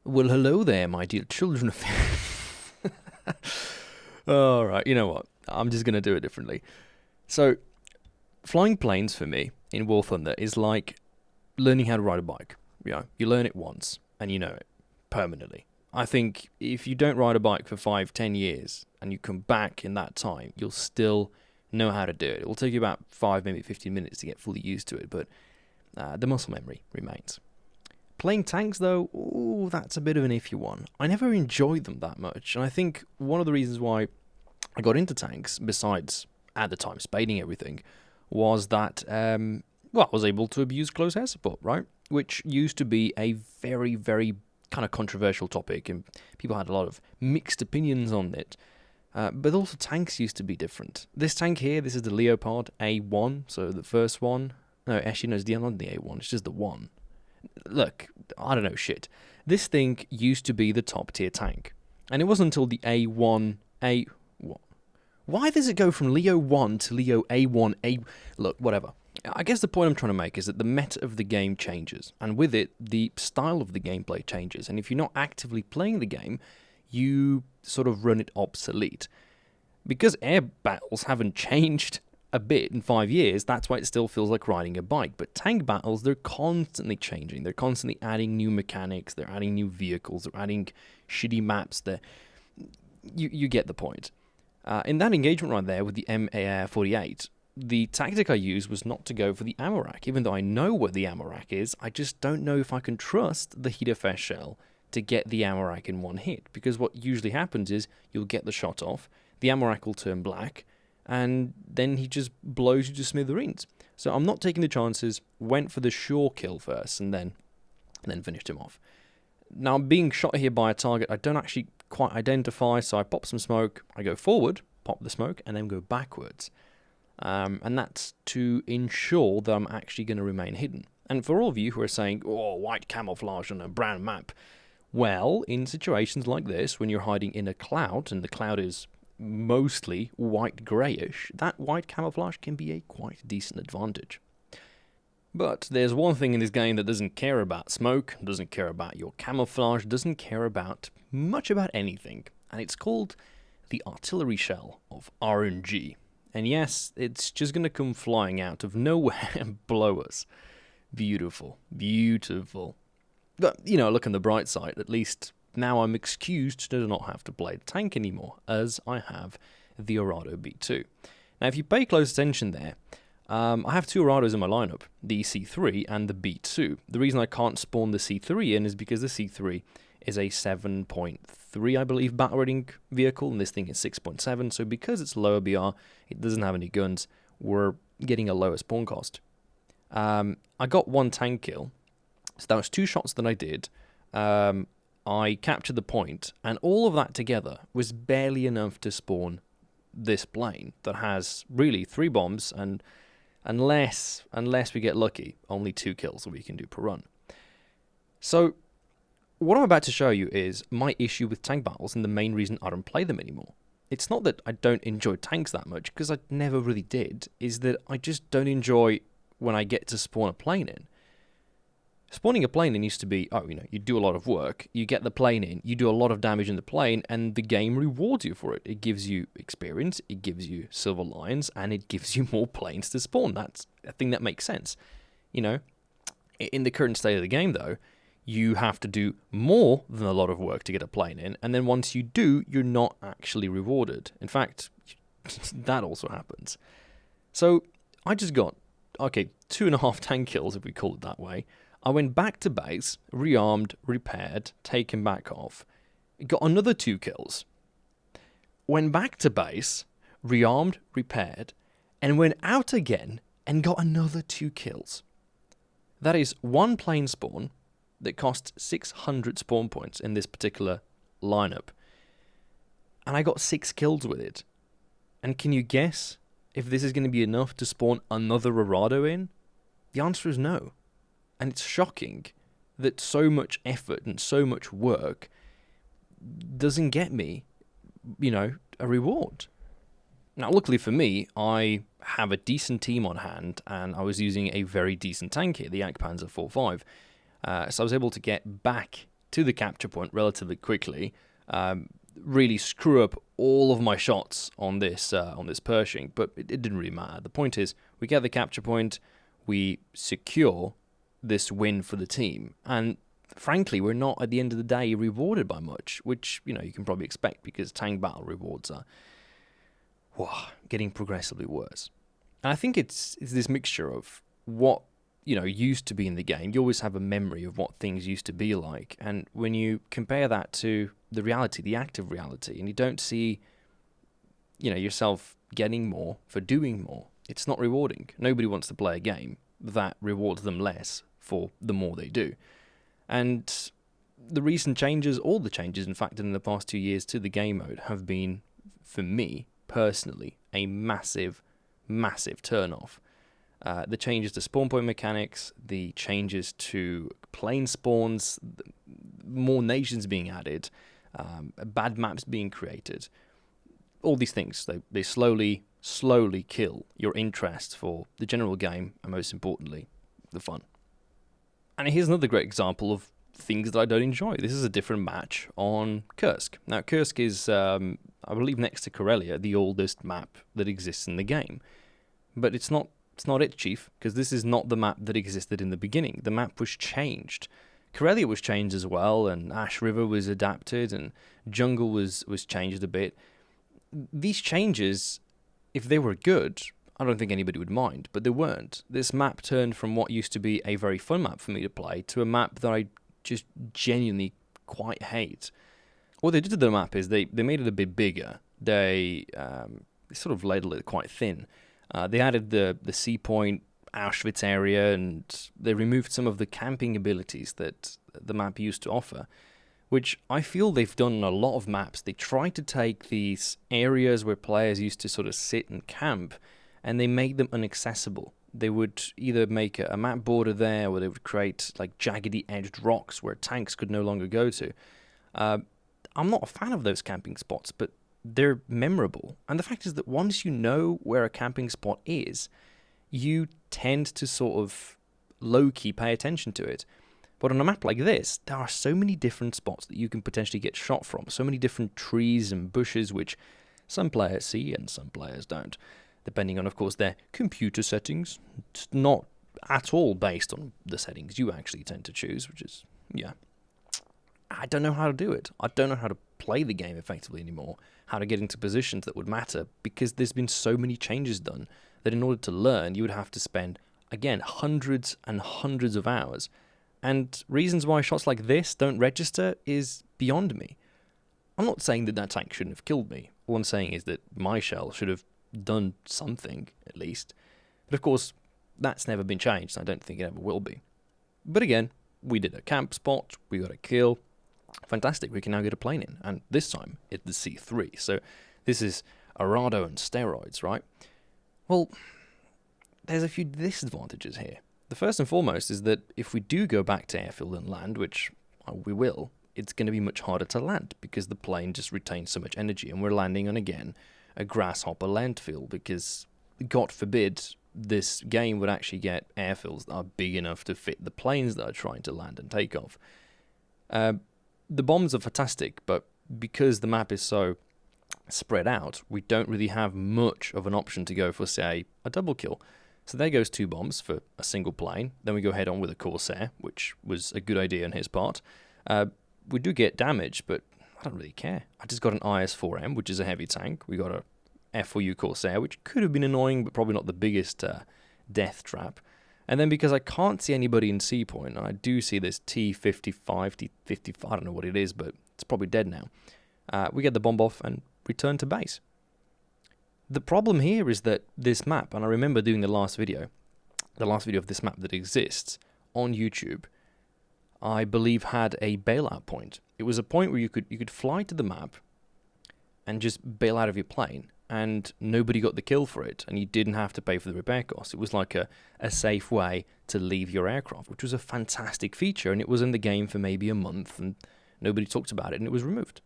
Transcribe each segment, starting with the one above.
Well, hello there, my dear children of... Alright, you know what? I'm just going to do it differently. So, flying planes for me in War Thunder is like learning how to ride a bike. You learn it once, and you know it permanently. I think if you don't ride a bike for 5, 10 years, and you come back in that time, you'll still know how to do it. It will take you about 5, maybe 15 minutes to get fully used to it, but the muscle memory remains. Playing tanks, though, ooh, that's a bit of an iffy one. I never enjoyed them that much, and I think one of the reasons why I got into tanks, besides, at the time, spading everything, was that, I was able to abuse close air support, right? Which used to be a very, very kind of controversial topic, and people had a lot of mixed opinions on it. But also tanks used to be different. This tank here, this is the Leopard A1, so the first one. No, actually, no, it's not the A1, it's just the 1. Look, I don't know shit. This thing used to be the top tier tank. And it wasn't until the A1, what? Why does it go from Leo 1 to Leo A1, Look, whatever. I guess the point I'm trying to make is that the meta of the game changes. And with it, the style of the gameplay changes. And if you're not actively playing the game, you sort of run it obsolete. Because air battles haven't changed a bit in 5 years, that's why it still feels like riding a bike. But tank battles, they're constantly changing. They're constantly adding new mechanics, they're adding new vehicles, they're adding shitty maps. You get the point. In that engagement right there with the MAR-48, the tactic I used was not to go for the ammo rack. Even though I know what the ammo rack is, I just don't know if I can trust the heat effect shell to get the ammo rack in one hit. Because what usually happens is you'll get the shot off, the ammo rack will turn black, and then he just blows you to smithereens. So I'm not taking the chances, went for the sure kill first, and then finished him off. Now I'm being shot here by a target I don't actually quite identify, so I pop some smoke, I go forward, pop the smoke, and then go backwards. And that's to ensure that I'm actually going to remain hidden. And for all of you who are saying, oh, white camouflage on a brown map, well, in situations like this, when you're hiding in a cloud, and the cloud is mostly white-greyish, that white camouflage can be a quite decent advantage. But there's one thing in this game that doesn't care about smoke, doesn't care about your camouflage, doesn't care about much about anything, and it's called the artillery shell of RNG. And yes, it's just going to come flying out of nowhere and blow us. Beautiful, beautiful. But, look on the bright side, at least now I'm excused to not have to play the tank anymore, as I have the Arado B2. Now, if you pay close attention there, I have 2 Arados in my lineup, the C3 and the B2. The reason I can't spawn the C3 in is because the C3 is a 7.3, I believe, battle rating vehicle, and this thing is 6.7, so because it's lower BR, it doesn't have any guns, we're getting a lower spawn cost. I got 1 tank kill, so that was 2 shots that I did. I captured the point, and all of that together was barely enough to spawn this plane that has really 3 bombs, and unless we get lucky, only 2 kills that we can do per run. So what I'm about to show you is my issue with tank battles and the main reason I don't play them anymore. It's not that I don't enjoy tanks that much, because I never really did, is that I just don't enjoy when I get to spawn a plane in. Spawning a plane in used to be, you do a lot of work, you get the plane in, you do a lot of damage in the plane, and the game rewards you for it. It gives you experience, it gives you silver lions, and it gives you more planes to spawn. That's a thing that makes sense. In the current state of the game, though, you have to do more than a lot of work to get a plane in, and then once you do, you're not actually rewarded. In fact, that also happens. So, I just got, 2.5 tank kills, if we call it that way. I went back to base, rearmed, repaired, taken back off, got another 2 kills. Went back to base, rearmed, repaired, and went out again and got another 2 kills. That is 1 plane spawn that cost 600 spawn points in this particular lineup. And I got 6 kills with it. And can you guess if this is going to be enough to spawn another Arado in? The answer is no. And it's shocking that so much effort and so much work doesn't get me, a reward. Now, luckily for me, I have a decent team on hand, and I was using a very decent tank here, the Jagdpanzer 4.5. So I was able to get back to the capture point relatively quickly, really screw up all of my shots on this Pershing, but it didn't really matter. The point is, we get the capture point, we secure this win for the team, and frankly, we're not at the end of the day rewarded by much, which you can probably expect because tank battle rewards are getting progressively worse. And I think it's this mixture of what used to be in the game. You always have a memory of what things used to be like, and when you compare that to the reality, the active reality, and you don't see yourself getting more for doing more, it's not rewarding. Nobody wants to play a game that rewards them less for the more they do. And the recent changes, all the changes in fact in the past 2 years to the game mode, have been, for me personally, a massive turn-off. The changes to spawn point mechanics, the changes to plane spawns, more nations being added, bad maps being created, all these things, they slowly kill your interest for the general game, and most importantly, the fun. And here's another great example of things that I don't enjoy. This is a different match on Kursk. Now, Kursk is, I believe, next to Karelia, the oldest map that exists in the game. But it's not it, Chief, because this is not the map that existed in the beginning. The map was changed. Karelia was changed as well, and Ash River was adapted, and Jungle was changed a bit. These changes, if they were good, I don't think anybody would mind, but they weren't. This map turned from what used to be a very fun map for me to play to a map that I just genuinely quite hate. What they did to the map is they made it a bit bigger. They sort of ladled it quite thin. They added the Sea Point, Auschwitz area, and they removed some of the camping abilities that the map used to offer, which I feel they've done in a lot of maps. They tried to take these areas where players used to sort of sit and camp, and they made them inaccessible. They would either make a map border there, or they would create like jaggedy edged rocks where tanks could no longer go to. I'm not a fan of those camping spots, but they're memorable. And the fact is that once you know where a camping spot is, you tend to sort of low-key pay attention to it. But on a map like this, there are so many different spots that you can potentially get shot from, so many different trees and bushes, which some players see and some players don't, depending on, of course, their computer settings. It's not at all based on the settings you actually tend to choose, which is, I don't know how to do it. I don't know how to play the game effectively anymore, how to get into positions that would matter, because there's been so many changes done that in order to learn, you would have to spend, again, hundreds and hundreds of hours. And reasons why shots like this don't register is beyond me. I'm not saying that tank shouldn't have killed me. All I'm saying is that my shell should have done something, at least. But of course, that's never been changed. I don't think it ever will be. But again, we did a camp spot, we got a kill. Fantastic, we can now get a plane in. And this time, it's the C3. So this is Arado and steroids, right? Well, there's a few disadvantages here. The first and foremost is that if we do go back to airfield and land, which we will, it's going to be much harder to land because the plane just retains so much energy, and we're landing on, again, a grasshopper landfill because, God forbid, this game would actually get airfields that are big enough to fit the planes that are trying to land and take off. The bombs are fantastic, but because the map is so spread out, we don't really have much of an option to go for, say, a double kill. So there goes 2 bombs for a single plane. Then we go head on with a Corsair, which was a good idea on his part. We do get damage, but I don't really care. I just got an IS-4M, which is a heavy tank. We got a F4U Corsair, which could have been annoying, but probably not the biggest death trap. And then because I can't see anybody in C point, and I do see this T-55, T-55, I don't know what it is, but it's probably dead now. We get the bomb off and return to base. The problem here is that this map, and I remember doing the last video of this map that exists on YouTube, I believe had a bailout point. It was a point where you could fly to the map and just bail out of your plane, and nobody got the kill for it, and you didn't have to pay for the repair costs. It was like a safe way to leave your aircraft, which was a fantastic feature, and it was in the game for maybe a month, and nobody talked about it, and it was removed.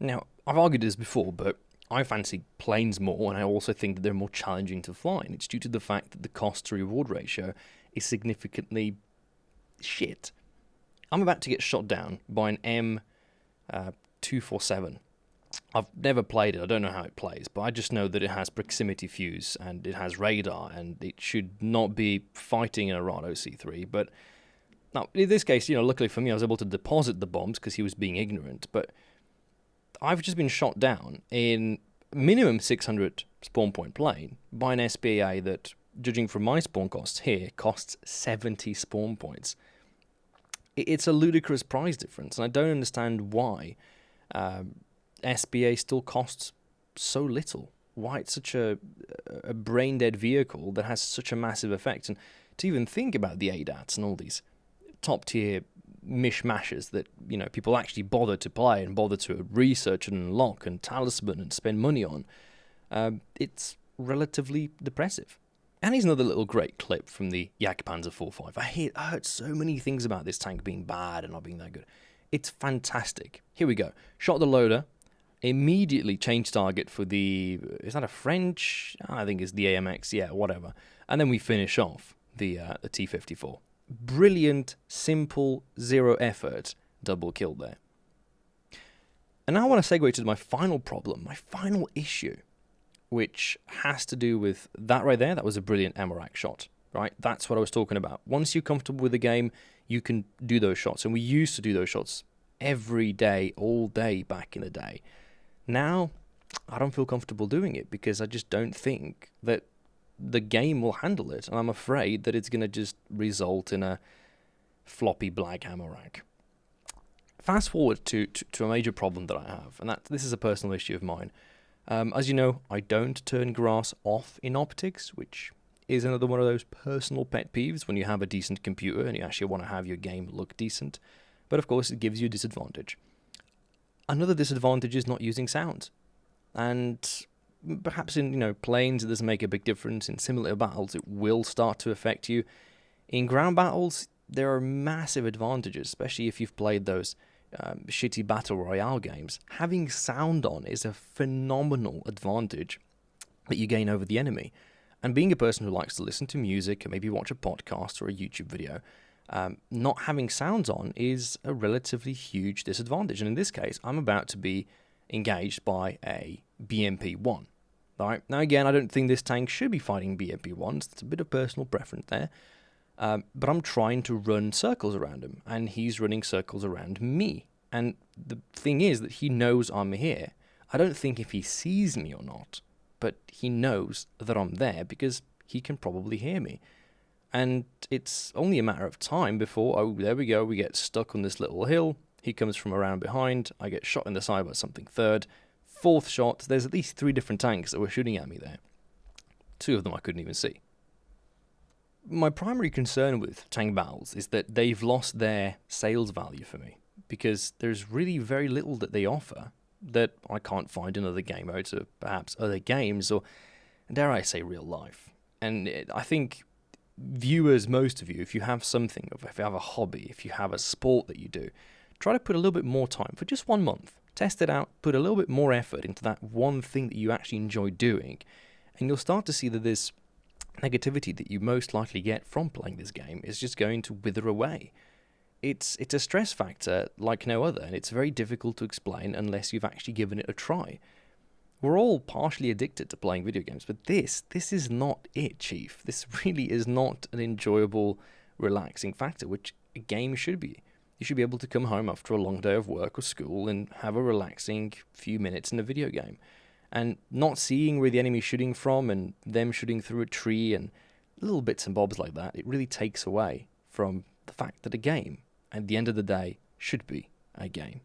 Now, I've argued this before, but I fancy planes more, and I also think that they're more challenging to fly, and it's due to the fact that the cost-to-reward ratio is significantly shit. I'm about to get shot down by an M247. I've never played it, I don't know how it plays, but I just know that it has proximity fuse and it has radar and it should not be fighting an Arado C3. But now, in this case, luckily for me, I was able to deposit the bombs because he was being ignorant, but I've just been shot down in minimum 600 spawn point plane by an SPA that, judging from my spawn costs here, costs 70 spawn points. It's a ludicrous price difference, and I don't understand why SPA still costs so little. Why it's such a brain-dead vehicle that has such a massive effect. And to even think about the ADATs and all these top-tier mishmashes that people actually bother to play and bother to research and unlock and talisman and spend money on, it's relatively depressive. And here's another little great clip from the Jagdpanzer 4.5. I heard so many things about this tank being bad and not being that good. It's fantastic. Here we go. Shot the loader. Immediately changed target for the... Is that a French? I think it's the AMX. Yeah, whatever. And then we finish off the T-54. Brilliant, simple, zero effort double kill there. And now I want to segue to my final problem, my final issue, which has to do with that right there. That was a brilliant Amarak shot, right? That's what I was talking about. Once you're comfortable with the game, you can do those shots. And we used to do those shots every day, all day back in the day. Now, I don't feel comfortable doing it because I just don't think that the game will handle it. And I'm afraid that it's going to just result in a floppy black Amarak. Fast forward to a major problem that I have, and this is a personal issue of mine. As you know, I don't turn grass off in optics, which is another one of those personal pet peeves when you have a decent computer and you actually want to have your game look decent. But of course, it gives you a disadvantage. Another disadvantage is not using sound. And perhaps in planes it doesn't make a big difference. In simulator battles, it will start to affect you. In ground battles, there are massive advantages, especially if you've played those shitty battle royale games. Having sound on is a phenomenal advantage that you gain over the enemy. And being a person who likes to listen to music and maybe watch a podcast or a YouTube video, not having sounds on is a relatively huge disadvantage. And in this case, I'm about to be engaged by a BMP-1. Right? Now again, I don't think this tank should be fighting BMP-1s. It's a bit of personal preference there. But I'm trying to run circles around him, and he's running circles around me. And the thing is that he knows I'm here. I don't think if he sees me or not, but he knows that I'm there because he can probably hear me. And it's only a matter of time before, oh, there we go, we get stuck on this little hill. He comes from around behind. I get shot in the side by something third. Fourth shot, there's at least 3 different tanks that were shooting at me there. 2 of them I couldn't even see. My primary concern with tank battles is that they've lost their sales value for me, because there's really very little that they offer that I can't find in other game modes or perhaps other games or, dare I say, real life. And I think viewers, most of you, if you have something, if you have a hobby, if you have a sport that you do, try to put a little bit more time for just 1 month. Test it out, put a little bit more effort into that one thing that you actually enjoy doing, and you'll start to see that this negativity that you most likely get from playing this game is just going to wither away. It's a stress factor like no other, and it's very difficult to explain unless you've actually given it a try. We're all partially addicted to playing video games, but this is not it, Chief. This really is not an enjoyable, relaxing factor, which a game should be. You should be able to come home after a long day of work or school and have a relaxing few minutes in a video game. And not seeing where the enemy's shooting from and them shooting through a tree and little bits and bobs like that, it really takes away from the fact that a game, at the end of the day, should be a game.